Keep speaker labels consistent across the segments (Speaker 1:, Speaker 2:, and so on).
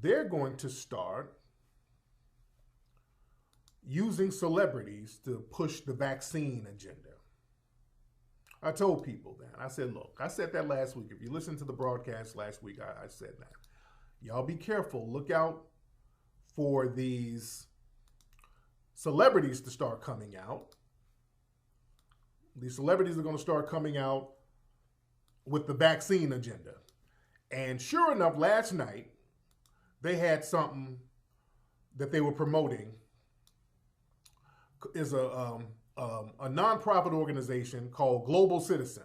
Speaker 1: they're going to start using celebrities to push the vaccine agenda. I told people that. I said, look, I said that last week. If you listened to the broadcast last week, I said that. Y'all be careful. Look out for these celebrities to start coming out. These celebrities are going to start coming out with the vaccine agenda. And sure enough, last night, they had something that they were promoting. Is a nonprofit organization called Global Citizen.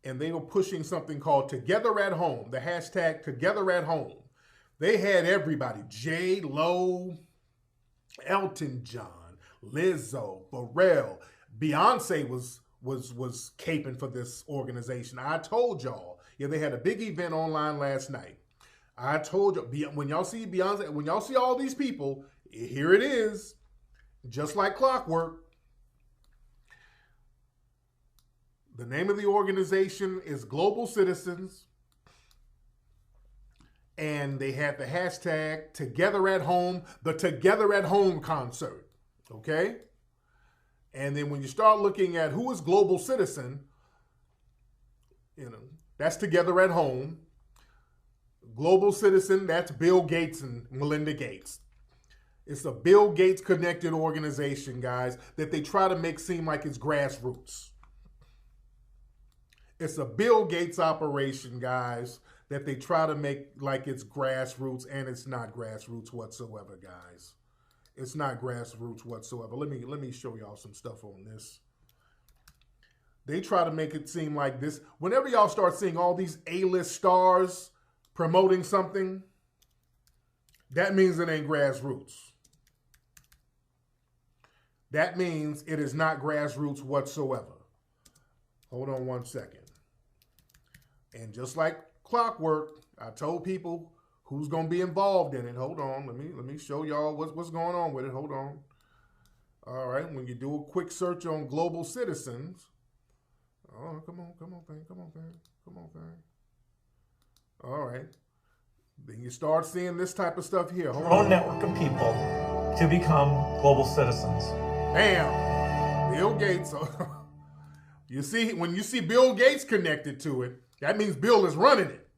Speaker 1: And they were pushing something called Together at Home, the hashtag Together at Home. They had everybody, J-Lo, Elton John, Lizzo, Pharrell, Beyonce was caping for this organization. I told y'all, yeah, they had a big event online last night. I told you, when y'all see Beyonce, when y'all see all these people, here it is, just like clockwork. The name of the organization is Global Citizens, and they had the hashtag Together at Home, the Together at Home concert, okay? And then when you start looking at who is Global Citizen, you know, that's Together at Home. Global Citizen, that's Bill Gates and Melinda Gates. It's a Bill Gates connected organization, guys, that they try to make seem like it's grassroots. It's a Bill Gates operation, guys, that they try to make like it's grassroots, and it's not grassroots whatsoever, guys. It's not grassroots whatsoever. Let me show y'all some stuff on this. They try to make it seem like this. Whenever y'all start seeing all these A-list stars promoting something, that means it ain't grassroots. That means it is not grassroots whatsoever. Hold on one second. And just like clockwork, I told people who's going to be involved in it. Hold on. Let me show y'all what's going on with it. Hold on. All right. When you do a quick search on Global Citizens. Oh, come on, thing. All right. Then you start seeing this type of stuff here.
Speaker 2: Your own network of people to become global citizens.
Speaker 1: Bam. Bill Gates. You see, when you see Bill Gates connected to it, that means Bill is running it.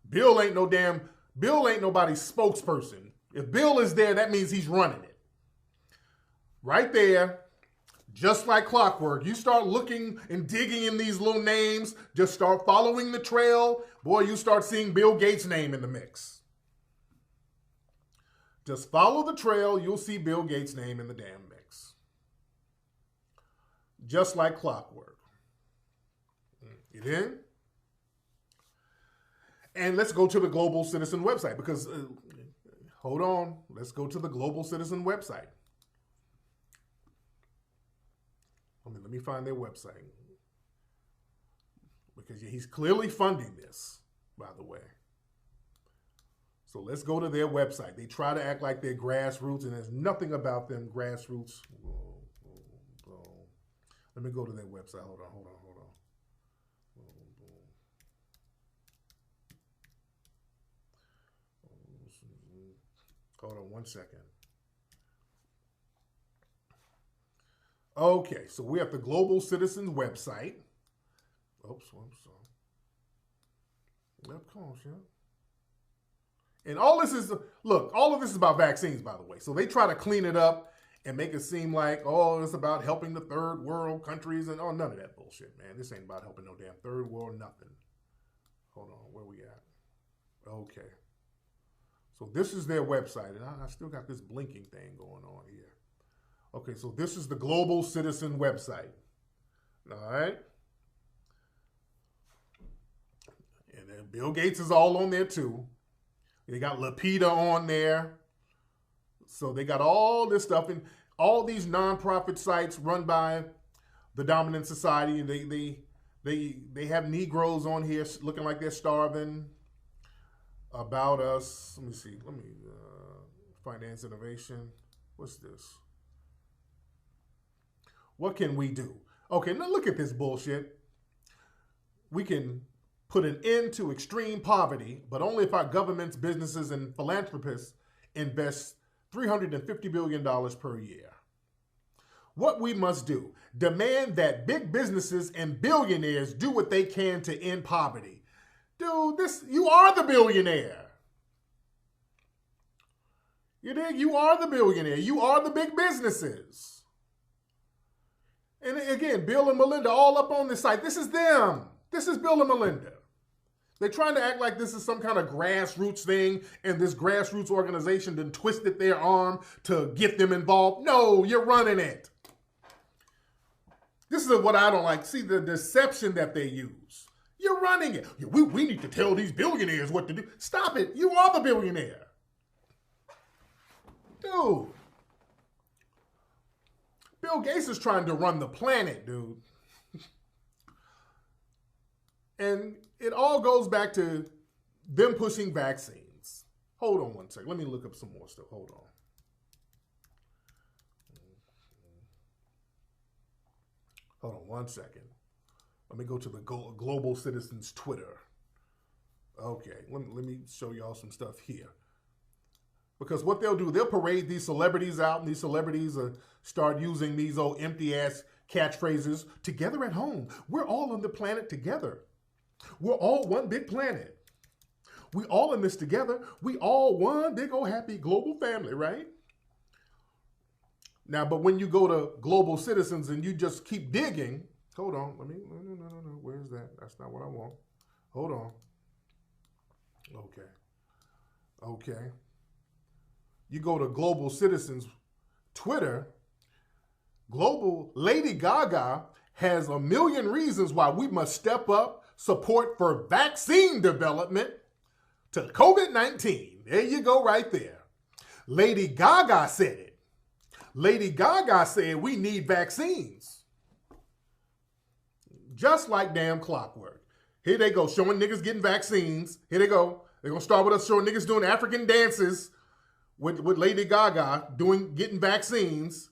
Speaker 1: Bill ain't nobody's spokesperson. If Bill is there, that means he's running it. Right there, just like clockwork. You start looking and digging in these little names, just start following the trail. Boy, you start seeing Bill Gates' name in the mix. Just follow the trail, you'll see Bill Gates' name in the damn mix. Just like clockwork. You in? And let's go to the Global Citizen website because, hold on, let's go to the Global Citizen website. Let me find their website. Because he's clearly funding this, by the way. So let's go to their website. They try to act like they're grassroots, and there's nothing about them grassroots. Whoa. Let me go to their website. Hold on. Hold on one second. Okay, so we have the Global Citizens website. Oops, I'm sorry. Yep, come on, Sean. And all this is, look, all of this is about vaccines, by the way. So they try to clean it up and make it seem like, oh, it's about helping the third world countries and oh, none of that bullshit, man. This ain't about helping no damn third world, nothing. Hold on, where we at? Okay. So this is their website, and I still got this blinking thing going on here. Okay, so this is the Global Citizen website. All right. And then Bill Gates is all on there too. They got Lapita on there. So they got all this stuff, and all these nonprofit sites run by the dominant society, and they have Negroes on here looking like they're starving. About us. Let me see. Finance innovation. What's this? What can we do? Okay, now look at this bullshit. We can put an end to extreme poverty, but only if our governments, businesses, and philanthropists invest $350 billion per year. What we must do, demand that big businesses and billionaires do what they can to end poverty. Dude, you are the billionaire. You dig? You are the billionaire. You are the big businesses. And again, Bill and Melinda all up on this site. This is them. This is Bill and Melinda. They're trying to act like this is some kind of grassroots thing, and this grassroots organization then twisted their arm to get them involved. No, you're running it. This is what I don't like. See the deception that they use. You're running it. We need to tell these billionaires what to do. Stop it. You are the billionaire. Dude. Bill Gates is trying to run the planet, dude. And it all goes back to them pushing vaccines. Hold on one second. Let me look up some more stuff. Hold on. Hold on one second. Let me go to the Global Citizens Twitter. Okay, let me show y'all some stuff here. Because what they'll do, they'll parade these celebrities out, and these celebrities start using these old empty-ass catchphrases. Together at home. We're all on the planet together. We're all one big planet. We all in this together. We all one big old happy global family, right? Now, but when you go to Global Citizens and you just keep digging, hold on, no, where's that? That's not what I want. Hold on. Okay. You go to Global Citizens Twitter, Lady Gaga has a million reasons why we must step up support for vaccine development to COVID-19. There you go right there. Lady Gaga said it. Lady Gaga said we need vaccines. Just like damn clockwork. Here they go, showing niggas getting vaccines. Here they go. They're going to start with us showing niggas doing African dances with Lady Gaga getting vaccines.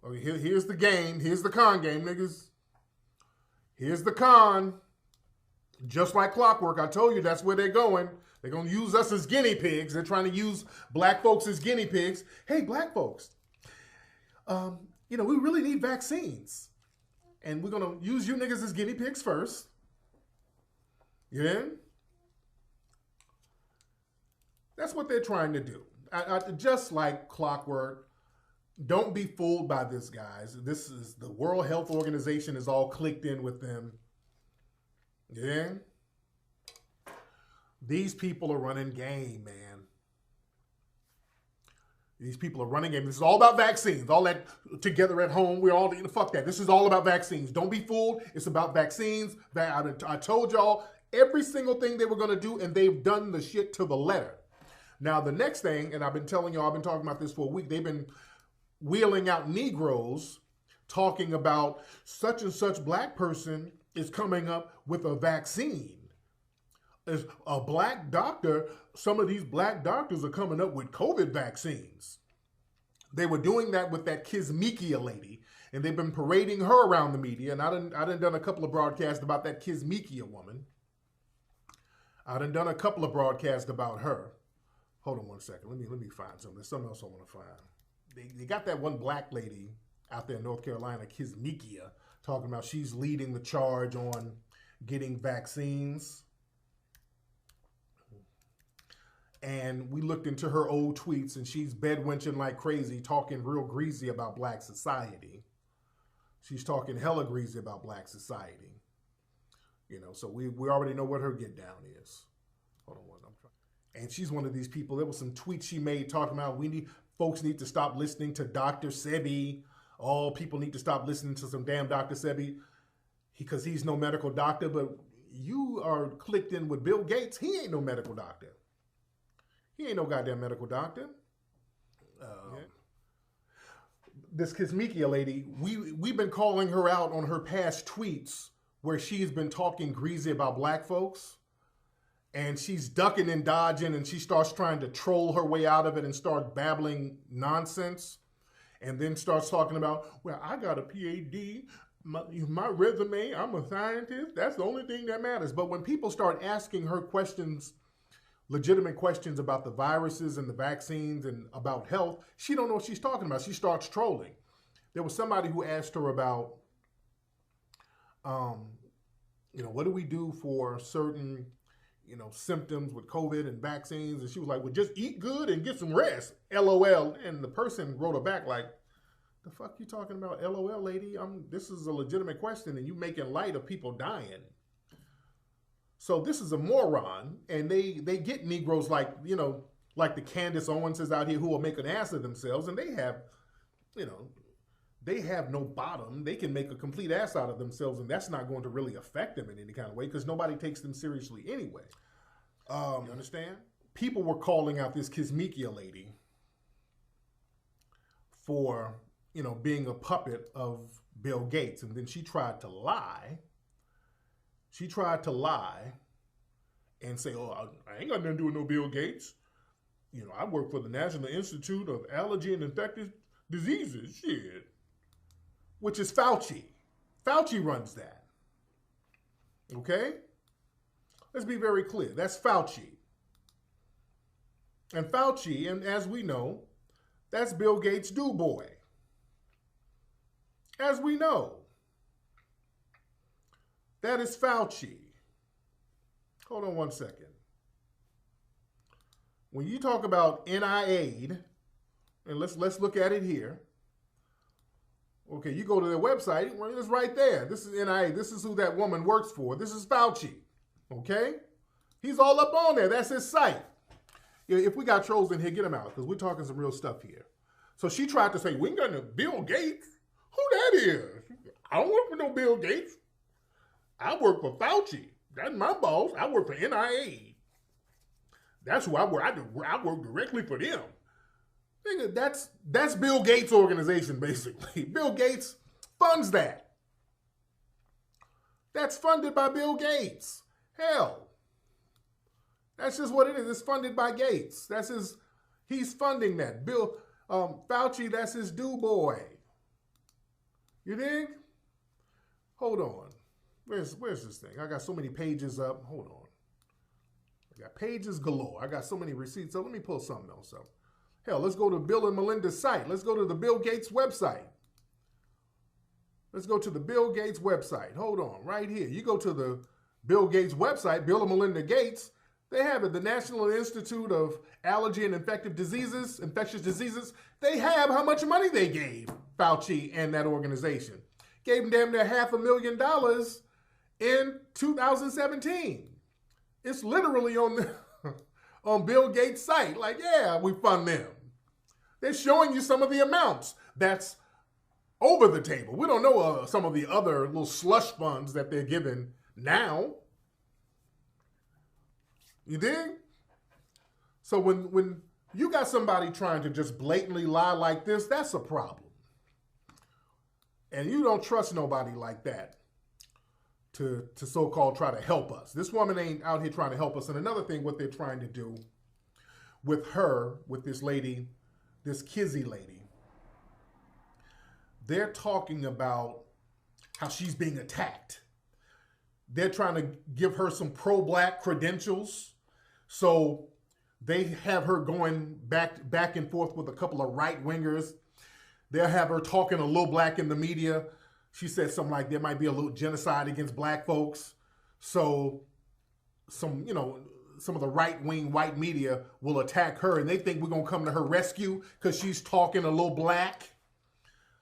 Speaker 1: Okay, here's the game. Here's the con game, niggas. Here's the con. Just like clockwork, I told you that's where they're going. They're going to use us as guinea pigs. They're trying to use black folks as guinea pigs. Hey, black folks, we really need vaccines. And we're going to use you niggas as guinea pigs first. Yeah? That's what they're trying to do. Just like clockwork, don't be fooled by this, guys. This is the World Health Organization is all clicked in with them. Yeah? These people are running game, man. These people are running game. This is all about vaccines. All that together at home. We're all, fuck that. This is all about vaccines. Don't be fooled. It's about vaccines. I told y'all every single thing they were going to do, and they've done the shit to the letter. Now, the next thing, and I've been telling y'all, I've been talking about this for a week. They've been wheeling out Negroes talking about such and such black person is coming up with a vaccine. As a black doctor, some of these black doctors are coming up with COVID vaccines. They were doing that with that Kizzmekia lady, and they've been parading her around the media. And I done a couple of broadcasts about that Kizzmekia woman. I done a couple of broadcasts about her. Hold on one second. Let me find something. There's something else I want to find. They got that one black lady out there in North Carolina, Kizzmekia, talking about she's leading the charge on getting vaccines. And we looked into her old tweets, and she's bedwenching like crazy, talking real greasy about black society. She's talking hella greasy about black society. So we already know what her get down is. Hold on one. And she's one of these people. There was some tweets she made talking about folks need to stop listening to Dr. Sebi. All people need to stop listening to some damn Dr. Sebi because he's no medical doctor. But you are clicked in with Bill Gates. He ain't no medical doctor. He ain't no goddamn medical doctor. This Kizzmekia lady, we've been calling her out on her past tweets where she's been talking greasy about black folks. And she's ducking and dodging, and she starts trying to troll her way out of it and start babbling nonsense. And then starts talking about, well, I got a PhD. my resume, I'm a scientist. That's the only thing that matters. But when people start asking her questions, legitimate questions about the viruses and the vaccines and about health, she don't know what she's talking about. She starts trolling. There was somebody who asked her about, what do we do for certain, symptoms with COVID and vaccines? And she was like, well, just eat good and get some rest. LOL. And the person wrote her back like, the fuck you talking about? LOL, lady. This is a legitimate question and you making light of people dying. So this is a moron, and they get Negroes like the Candace Owenses out here who will make an ass of themselves, and they have no bottom. They can make a complete ass out of themselves, and that's not going to really affect them in any kind of way because nobody takes them seriously anyway. You understand? People were calling out this Kizzmekia lady for being a puppet of Bill Gates, and then she tried to lie. She tried to lie and say, oh, I ain't got nothing to do with no Bill Gates. I work for the National Institute of Allergy and Infectious Diseases, shit. Which is Fauci. Fauci runs that. Okay? Let's be very clear. That's Fauci. And Fauci, and as we know, that's Bill Gates' do-boy. As we know. That is Fauci. Hold on one second. When you talk about NIAID, and let's look at it here. Okay, you go to their website, well, it's right there. This is NIAID. This is who that woman works for. This is Fauci. Okay? He's all up on there. That's his site. If we got trolls in here, get them out, because we're talking some real stuff here. So she tried to say, we ain't got no Bill Gates. Who that is? I don't work for no Bill Gates. I work for Fauci. That's my boss. I work for NIA. That's who I work. I work directly for them. Nigga, that's Bill Gates' organization, basically. Bill Gates funds that. That's funded by Bill Gates. Hell. That's just what it is. It's funded by Gates. He's funding that. Fauci, that's his do-boy. You dig? Hold on. Where's this thing? I got so many pages up. Hold on. I got pages galore. I got so many receipts. So let me pull something else up. Hell, let's go to Bill and Melinda's site. Let's go to the Bill Gates website. Let's go to the Bill Gates website. Hold on. Right here. You go to the Bill Gates website, Bill and Melinda Gates. They have it. The National Institute of Allergy and Infectious Diseases. They have how much money they gave Fauci and that organization. Gave them damn near $500,000 in 2017. It's literally on Bill Gates' site. Like, yeah, we fund them. They're showing you some of the amounts. That's over the table. We don't know some of the other little slush funds that they're giving now. You dig? So when you got somebody trying to just blatantly lie like this, that's a problem. And you don't trust nobody like that to so-called try to help us. This woman ain't out here trying to help us. And another thing, what they're trying to do with her, with this lady, this Kizzy lady, they're talking about how she's being attacked. They're trying to give her some pro-black credentials. So they have her going back and forth with a couple of right-wingers. They'll have her talking a little black in the media. She said something like there might be a little genocide against black folks. So some of the right-wing white media will attack her and they think we're going to come to her rescue because she's talking a little black.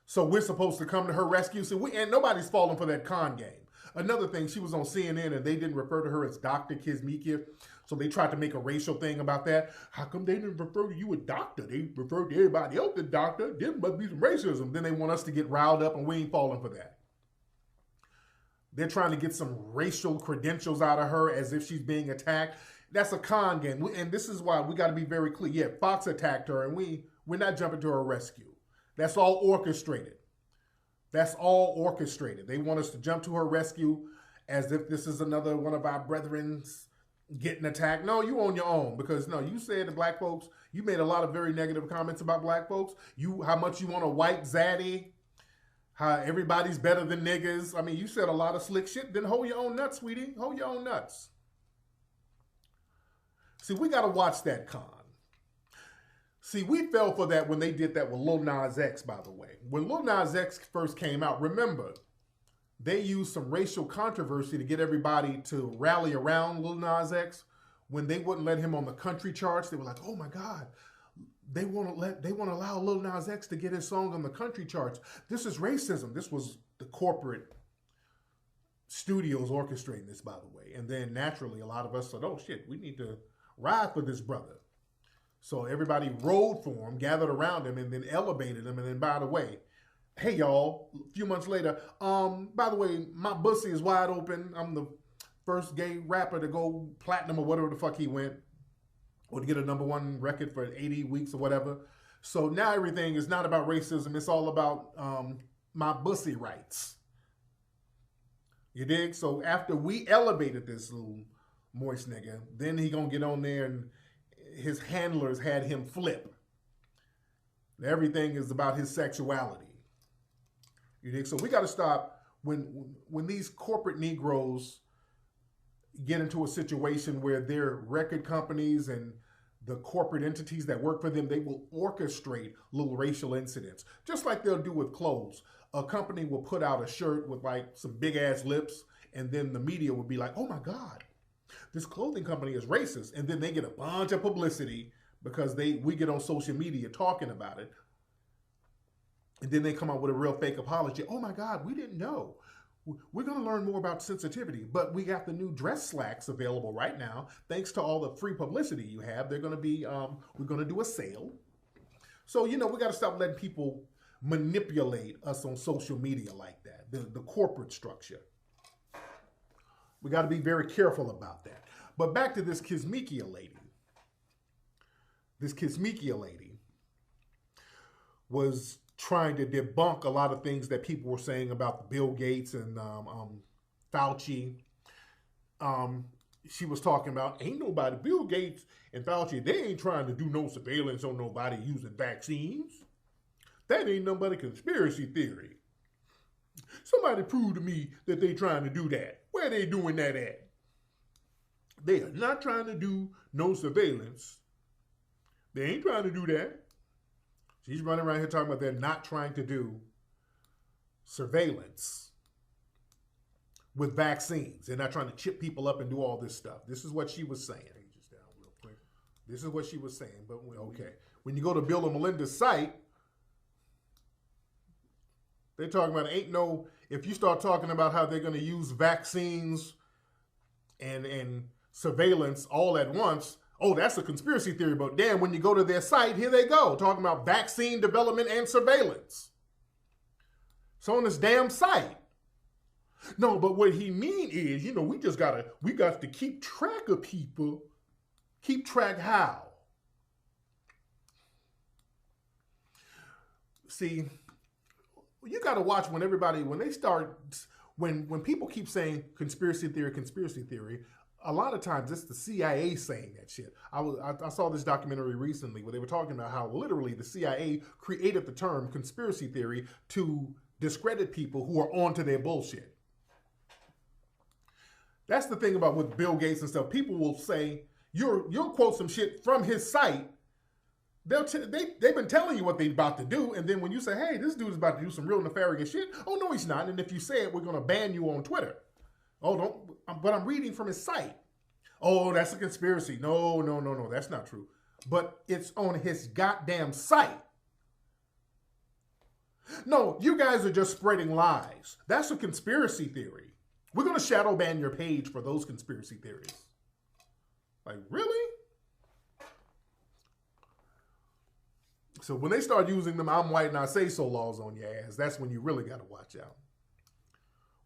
Speaker 1: So we're supposed to come to her rescue. So and nobody's falling for that con game. Another thing, she was on CNN and they didn't refer to her as Dr. Kizzmekia. So they tried to make a racial thing about that. How come they didn't refer to you as doctor? They referred to everybody else as doctor. There must be some racism. Then they want us to get riled up and we ain't falling for that. They're trying to get some racial credentials out of her as if she's being attacked. That's a con game. And this is why we got to be very clear. Yeah, Fox attacked her and we're not jumping to her rescue. That's all orchestrated. That's all orchestrated. They want us to jump to her rescue as if this is another one of our brethren's getting attacked. No, you on your own because no, you said to black folks, you made a lot of very negative comments about black folks. How much you want a white zaddy. How everybody's better than niggas. I mean, you said a lot of slick shit. Then hold your own nuts, sweetie. Hold your own nuts. See, we got to watch that con. See, we fell for that when they did that with Lil Nas X, by the way. When Lil Nas X first came out, remember, they used some racial controversy to get everybody to rally around Lil Nas X. When they wouldn't let him on the country charts, they were like, oh my God, they want to allow Lil Nas X to get his song on the country charts. This is racism. This was the corporate studios orchestrating this, by the way. And then naturally, a lot of us said, oh shit, we need to ride for this brother. So everybody rode for him, gathered around him, and then elevated him. And then, by the way, hey y'all, a few months later, by the way, my pussy is wide open. I'm the first gay rapper to go platinum or whatever the fuck he went, or to get a #1 record for 80 weeks or whatever. So now everything is not about racism. It's all about my pussy rights. You dig? So after we elevated this little moist nigga, then he gonna get on there and his handlers had him flip. Everything is about his sexuality. You dig? So we got to stop when these corporate Negroes get into a situation where their record companies and the corporate entities that work for them, they will orchestrate little racial incidents, just like they'll do with clothes. A company will put out a shirt with like some big ass lips, and then the media will be like, oh my God, this clothing company is racist. And then they get a bunch of publicity because we get on social media talking about it. And then they come out with a real fake apology. Oh my God, we didn't know. We're going to learn more about sensitivity, but we got the new dress slacks available right now. Thanks to all the free publicity you have, they're going to be, we're going to do a sale. So, you know, we got to stop letting people manipulate us on social media like that, the corporate structure. We got to be very careful about that. But back to this Kizzmekia lady. This Kizzmekia lady was trying to debunk a lot of things that people were saying about Bill Gates and Fauci. She was talking about, ain't nobody, Bill Gates and Fauci, they ain't trying to do no surveillance on nobody using vaccines. That ain't nothing but a conspiracy theory. Somebody prove to me that they trying to do that. Where they doing that at? They are not trying to do no surveillance. They ain't trying to do that. She's running around here talking about they're not trying to do surveillance with vaccines. They're not trying to chip people up and do all this stuff. This is what she was saying. Just down real quick. This is what she was saying. But okay, when you go to Bill and Melinda's site, they're talking about ain't no. If you start talking about how they're going to use vaccines and surveillance all at once. Oh, that's a conspiracy theory, but damn, when you go to their site, here they go, talking about vaccine development and surveillance. It's on this damn site. No, but what he mean is, you know, we got to keep track of people. Keep track how? See, you got to watch when people keep saying conspiracy theory, a lot of times it's the CIA saying that shit. I saw this documentary recently where they were talking about how literally the CIA created the term conspiracy theory to discredit people who are onto their bullshit. That's the thing about with Bill Gates and stuff. People will say, you'll quote some shit from his site. They've been telling you what they're about to do, and then when you say, hey, this dude is about to do some real nefarious shit, oh, no, he's not. And if you say it, we're going to ban you on Twitter. Oh, but I'm reading from his site. Oh, that's a conspiracy. No, that's not true. But it's on his goddamn site. No, you guys are just spreading lies. That's a conspiracy theory. We're going to shadow ban your page for those conspiracy theories. Like, really? So when they start using them I'm white and I say so laws on your ass, that's when you really got to watch out.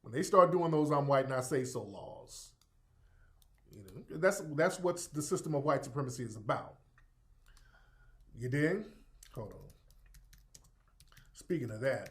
Speaker 1: When they start doing those I'm white and I say so laws, you know, that's what the system of white supremacy is about. You dig? Hold on. Speaking of that,